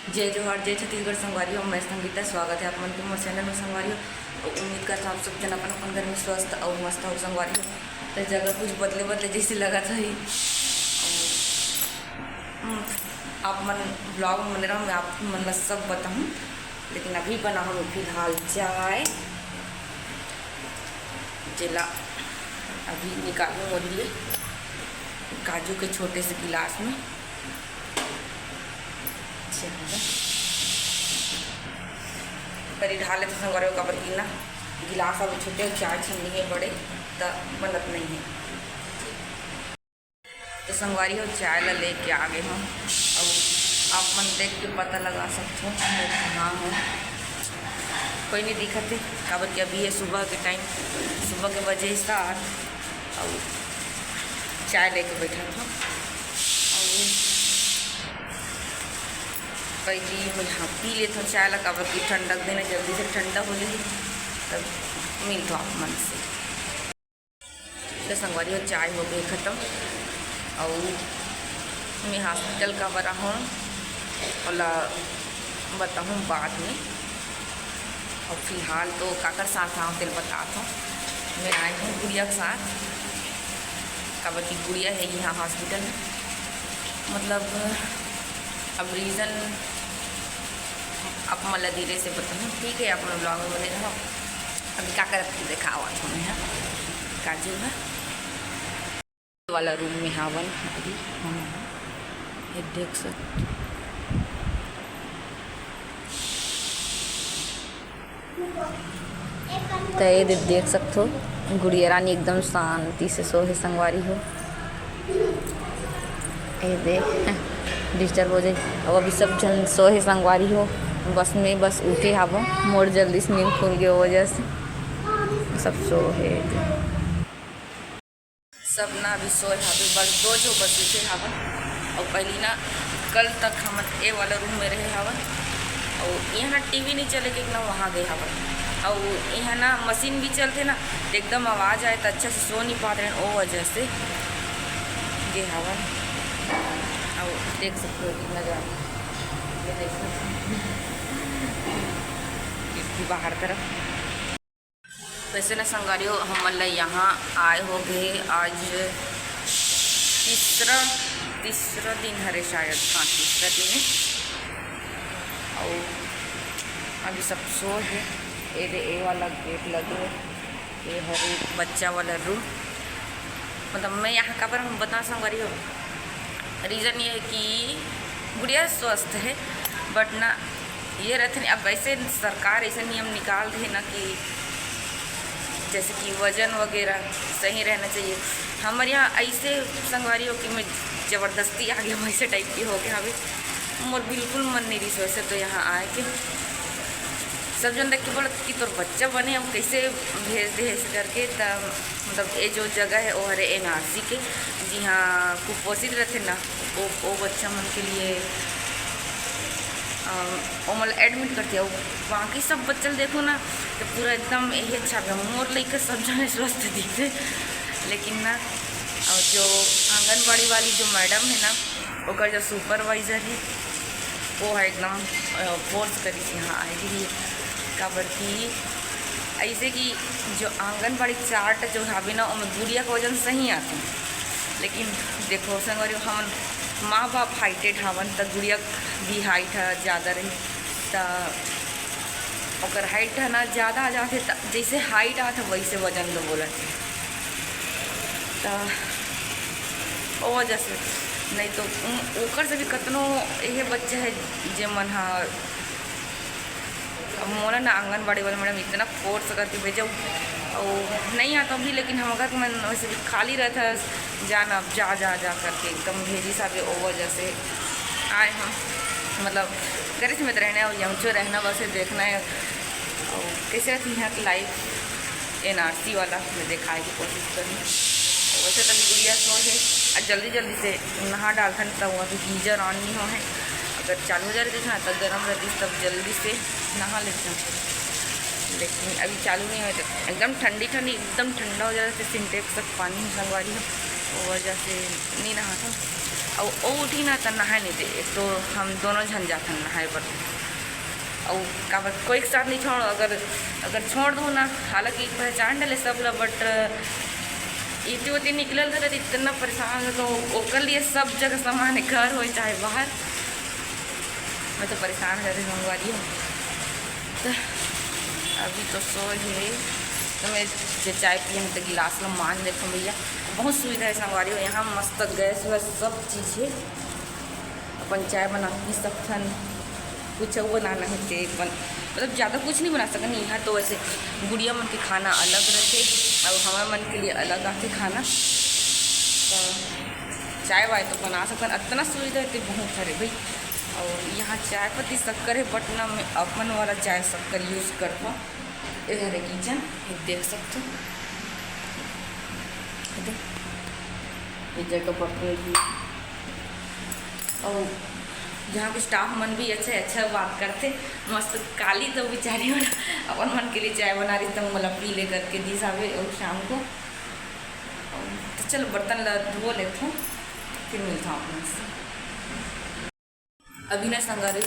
जय जोहार जय छत्तीसगढ़ संगवारी हो। मैं संगीता, स्वागत है आप मन के मोर चैनल में संगवारी हो। और उम्मीद करता आप सब जन अपन अपन घर में स्वस्थ और मस्त हो संगवारी हो। तो जगह कुछ बदले बदले जैसे लगा था ही आप मन ब्लॉग में बने रहो, मैं आप मन सब बताऊँ। लेकिन अभी बना हूँ फिलहाल चाय जिला अभी निकालूँ और लिए काजू के छोटे से गिलास में करी ढाले तो संगवारी का बरकी ना गिलास अब छोटे चाय छन्नी है बड़े तो बनत नहीं है। तो संगवारी हो चाय ला लेके आ गए हम और आप मन देख के पता लगा सकते हो मैं कहाँ हूँ। कोई नहीं दिखत है काबर कि अभी है सुबह के टाइम, सुबह के बजे 7 और चाय लेके बैठा था और जी मैं हाँ पी लेता हूँ चाय लगा कि ठंडक देना जल्दी से ठंडा हो जाए तब मिलता आप मन से। तो संगवारी हो चाय हो गई ख़त्म और मैं हॉस्पिटल का बरा हूँ और बताऊँ बाद में। और फिलहाल तो काकर साथ आऊँ तेल बताता हूँ। मैं आई हूँ गुड़िया के साथ, काबर की गुड़िया है यहाँ हॉस्पिटल में। मतलब अब रीज़न आप मतलब धीरे से बताऊँ, ठीक है। अपने ब्लॉग में बने रहो। अभी क्या कर देखा हुआ तुम्हें यहाँ काजू है वाला रूम में हावन अभी हम ये देख सकते तो ये देख सकते हो गुड़िया रानी एकदम शांति से सोहे संगवारी हो। ये देख डिस्टर्ब हो जाए अब अभी सब जन सोहे संगवारी हो। बस उठे हवो मोर जल्दी से नींद खुल गए वजह से सब सोहे सब ना अभी सोए हवे बस दो जो बस उठे हवन। और पहली ना कल तक हम ए वाला रूम में रहे हवन और यहाँ ना टीवी नहीं चले कि ना वहाँ गए हवन और यहाँ ना मशीन भी चलते ना एकदम आवाज़ आए तो अच्छा से सो नहीं पाते हैं वो वजह से ये हवन। और देख सकते हो कितना ज़्यादा ये देख सकते बाहर तरफ। वैसे ना संगवारी हो हम यहाँ आए हो गए आज तीसरा दिन हरे शायद, हाँ तीसरा दिन है। और अभी सब सो है ए वाला गेट लगे ये हरे बच्चा वाला रूम। मतलब मैं यहाँ का पर हम बता संगवारी हो रीज़न ये है कि गुड़िया स्वस्थ है बट ना ये रहते नहीं। अब वैसे सरकार ऐसे नियम निकाल रही है ना कि जैसे कि वज़न वगैरह सही रहना चाहिए। हमारे यहाँ ऐसे संगवारी हो कि मैं ज़बरदस्ती आ गया वैसे टाइप की हो गया। अभी मोर बिल्कुल मन नहीं रही वैसे तो यहाँ आए के सब जन देख के बोला कि तोर बच्चा बने हम कैसे भेज दे ऐसे करके। तब मतलब ये जो जगह है वो हरे NRC के जहाँ कुपोषित रहते ना वो बच्चा मन के लिए वो मतलब एडमिट करते हो। बाकी सब बच्चे देखो ना तो पूरा एकदम यही अच्छा है मोर लेकर सब जने स्वस्थ दिखते। लेकिन ना और जो आंगनबाड़ी वाली जो मैडम है ना वो जो सुपरवाइज़र है वो है एकदम फोर्स करी यहाँ आएगी काबर की ऐसे कि जो आंगनबाड़ी चार्ट जो हावे ना उनमें गुड़िया का वजन सही आते हैं। लेकिन देखो संगवारी हम माँ बाप हाइटेड हवन तो गुड़िया भी हाइट है ज़्यादा रही तो हाइट है ना ज़्यादा आ जाते जैसे हाइट आता वैसे वजन लो बोलते तो वजह से नहीं तो ओकर से भी कतनो ये बच्चे है जे मन मोला ना आंगनबाड़ी वाले मैडम इतना फोर्स करके भेजो और नहीं आता भी। लेकिन हम अगर मैं वैसे भी खाली रहता जाना अब जा करके एकदम भेजी साहब वो वजह से आए हम। मतलब घर से में रहना है और यहाँ जो रहना वैसे देखना है और कैसे रहती यहाँ की लाइफ NRC वाला मैं दिखाने की कोशिश करूँ। वैसे तभी गुड़िया सो है और जल्दी से नहा डालता नहीं तब अभी गीजर ऑन नहीं हो है। अगर चालू हो जा रही ना तब गर्म रहती तब जल्दी से नहा लेते हैं। लेकिन अभी चालू नहीं हो तो एकदम ठंडी एकदम ठंडा हो जाता है। सिंटेक्स तक पानी संगवारी हो वो वजह से नहीं नहा था। और वो उठी ना तो नहाए नहीं दे, तो हम दोनों झन जाते नहाए पर। और का कोई के साथ नहीं छोड़, अगर छोड़ दूँ ना, हालांकि पहचान डले सब ला, बट इतनी निकलल था तो इतना परेशान हो, तो ओकर लिए सब जगह सामान है, घर हो चाहे बाहर। मैं तो परेशान हो जाती मंगवारी हूँ। तो अभी तो सो है, तो मैं जो चाय पिए तो गिलास में मान देखो भैया, बहुत सुविधा है संगवारी हो यहाँ, मस्त गैस वैस सब चीज़ है, अपन चाय बना पी सकथन, कुछ वो बनाना है तो मतलब ज़्यादा कुछ नहीं बना सकन यहाँ। तो वैसे गुड़िया मन के खाना अलग रहते और हमारे मन के लिए अलग आते खाना, तो चाय वाय तो बना सकन, इतना सुविधा है तो बहुत सारे भाई। और यहाँ चाय पत्ती शक्कर है, बट ना मैं अपन वाला चाय शक्कर यूज़ करता हूँ। इधर है किचन, देख सकते हो, इधर का बर्तन भी। और यहाँ के स्टाफ मन भी अच्छा बात करते, मस्त काली तो बेचारी अपन मन के लिए चाय बना रही, तो मतलब पी ले करके दी सावे और शाम को। तो चलो बर्तन ला धो लेता हूँ, फिर मिलता हूँ अपने से। अभी ना संगारे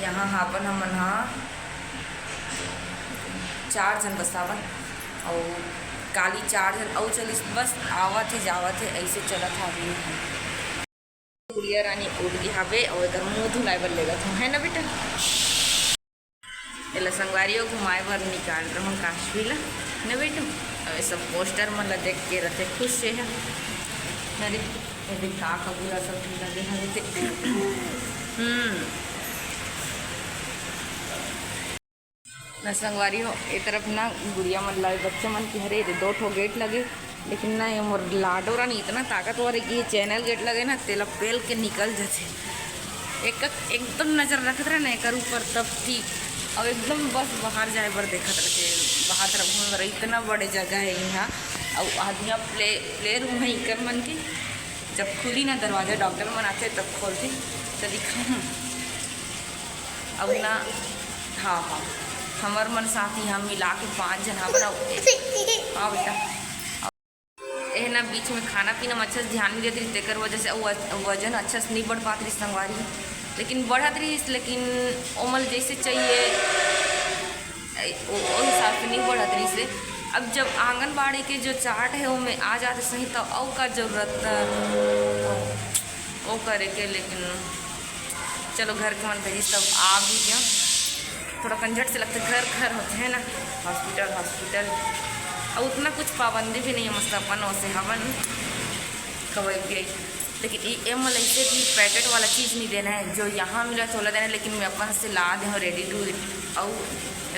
यहाँ हापन हम मन 4 जन बसावन, और काली 4 जन और चलिस, बस आवत है जावत है ऐसे चला था। अभी गुड़िया रानी उठ गई हवे और इधर मुँह धुलाए बर लेगा था, है ना बेटा। एला संगवारियों घुमाए भर निकाल रहा हूँ काशवी ला न बेटू। अब सब पोस्टर मन ला देख के रहते खुश से है, अरे दिखा कबूरा सब लगे हवे। न संगवारी हो ए तरफ ना गुड़िया मन लगे बच्चे मन की हरे 2 ठो गेट लगे, लेकिन ना ये मोर लाडो रानी इतना ताकतवर है कि ये चैनल गेट लगे ना तेला पेल के निकल जाते। एकदम नज़र रखत रहे ना एक ऊपर, तब ठीक। अब एकदम बस बाहर जाए बर देखत रहे, बाहर तरफ घूम रहे। इतना बड़े जगह है यहाँ, और आदमी प्ले रूम है इकर मन के। जब खुली ना दरवाजा, डॉक्टर मन आते तब खोलते तो दिखा। अब ना हाँ हमार मन साथी हम मिला के 5 जन हाँ बनाओ। हाँ बेटा, ये ना बीच में खाना पीना में अच्छा से ध्यान नहीं देती, तेकर वजह से वजन अच्छा से नहीं बढ़ पाती रही संगवारी, लेकिन बढ़त रही, लेकिन उमल जैसे चाहिए वो हिसाब से नहीं बढ़त रही से। अब जब आंगनबाड़ी के जो चार्ट है वो में आ जाते सही, तो और का जरूरत वो करे के। लेकिन चलो घर के मन भेजी सब आ भी गया, थोड़ा कंजट से लगता है, घर होते हैं ना, हॉस्पिटल और उतना कुछ पाबंदी भी नहीं है, मस्त अपन से हवन कब गई। लेकिन ये मतलब ऐसे कि पैकेट वाला चीज़ नहीं देना है, जो यहाँ मिला चोला देना है, लेकिन मैं अपन से ला दें रेडी टू ईट। और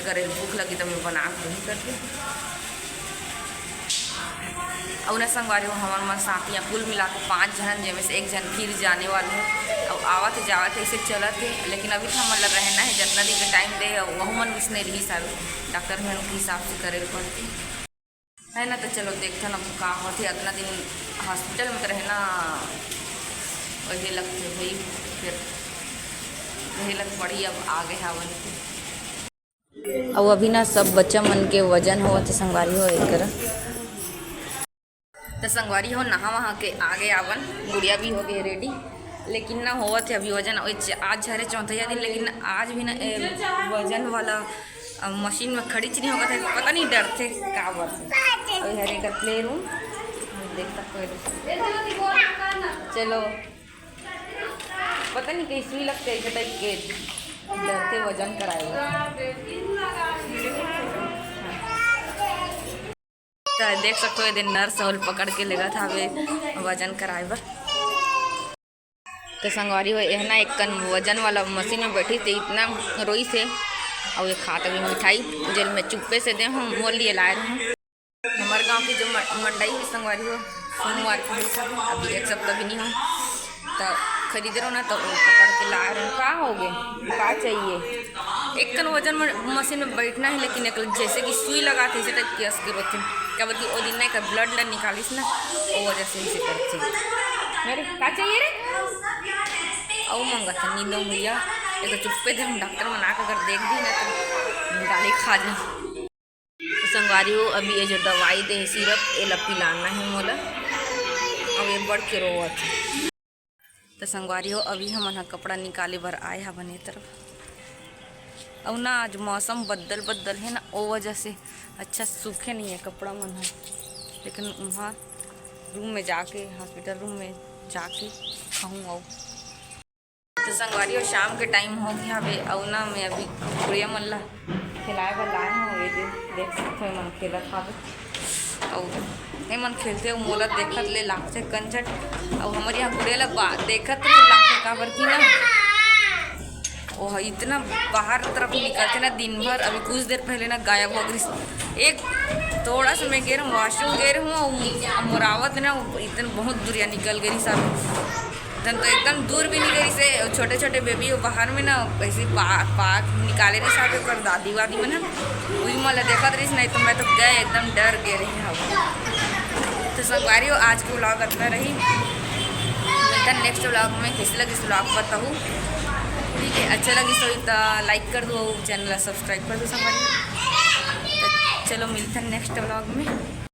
अगर भूख लगी तो मैं बना के ही करती। और ना संगवारी हो हमारे मन साथ यहाँ कुल मिला के 5 जन, जिनमें से 1 जन फिर जाने वाले हैं, और आवत है जावत है ऐसे चलत है। लेकिन अभी तो मतलब रहना है, जितना दिन का टाइम दे वह मन विसने रही सारे डॉक्टर में उनके हिसाब से करे पड़ती है ना। तो चलो देखते ना का होते, इतना दिन हॉस्पिटल में तो रहना वही लगते भाई, फिर वही लग पड़ी। अब आगे हावन अब अभी ना सब बच्चा मन के वजन हो तो संगवारी हो एक तो संगवारी हो नहा वहाँ के आगे आवन। गुड़िया भी हो गई रेडी, लेकिन ना हुआ थे अभी वजन आज झरे 4था दिन, लेकिन आज भी ना वजन वाला मशीन में खड़ी नहीं होगा था, पता नहीं डर थे का बात है। हरे का प्ले रूम देख सकते हो। चलो पता नहीं कैसे ही लगते ऐसे टाइप के डरते वजन कराए। तो देख सकते हो दिन नर्स और पकड़ के लेगा था वे वजन कराए बर। तो संगवारी हो यह ना एक वजन वाला मशीन में बैठी थी, इतना रोई से और ये खाता भी मिठाई जेल में चुप्पे से दे हम मोल लिए लाए रहे। हमारे गांव की जो मंडई है संगवारी हो सोमवार को सब अभी 1 सप्ताह भी नहीं हो, तो खरीद रहो ना, तो पकड़ के ला रहे का हो गए का चाहिए। एक कन वजन मशीन में बैठना है, लेकिन एक जैसे कि सुई लगाते इसे टाइप की असर होती क्या बोलती वो दिन का ब्लड निकालिस ना, वो वजह से इसे करती मेरे का चाहिए रे और मंगा था नींदो भैया। एक चुप्पे थे हम डॉक्टर मना कर अगर देख दी ना तो गाली खा जाए। संगवारी हो अभी ये जो दवाई दे सिरप ये पिलाना है मोला, और ये बढ़ के रोवत। तो संगवारी हो अभी हम कपड़ा निकाले भर आए हैं बने तरफ। अब ना आज मौसम बदल बदल है ना, वो वजह से अच्छा सूखे नहीं है कपड़ा मन है। लेकिन वहाँ रूम में जाके, हॉस्पिटल रूम में जाके खाऊँ। और तो संगवारी हो शाम के टाइम हो गया अभी। और ना मैं अभी गुड़िया मन ला खिलाए बर लाए हूँ। ये देख सकते हो मन खेलत था। और ये मन खेलते हो मोला देखत ले लागते कंजट। और हमारे यहाँ गुड़िया ला देखत ले लागते काबर की ना वो इतना बाहर तरफ निकलते ना दिन भर। अभी कुछ देर पहले ना गायब हो गई। एक थोड़ा सा मैं गे रहा हूँ, वॉशरूम गे रहा हूँ, मुरावत ना इतना बहुत दूरिया निकल गई सब। तो एकदम दूर भी नहीं गई से छोटे छोटे बेबी हो बाहर में ना ऐसे पाक निकाले रही साहब कर दादी वादी में ना वही मला देखत रही। नहीं तो मैं तो गए एकदम डर गए रही हूँ। तो संगवारी हो आज की व्लॉग इतना रही। मिलता नेक्स्ट व्लॉग में। कैसी लगी इस व्लॉग बताऊँ, ठीक है। अच्छा लगी तो लाइक कर दो, चैनल सब्सक्राइब कर दो संगवारी। तो चलो मिलता नेक्स्ट व्लॉग में।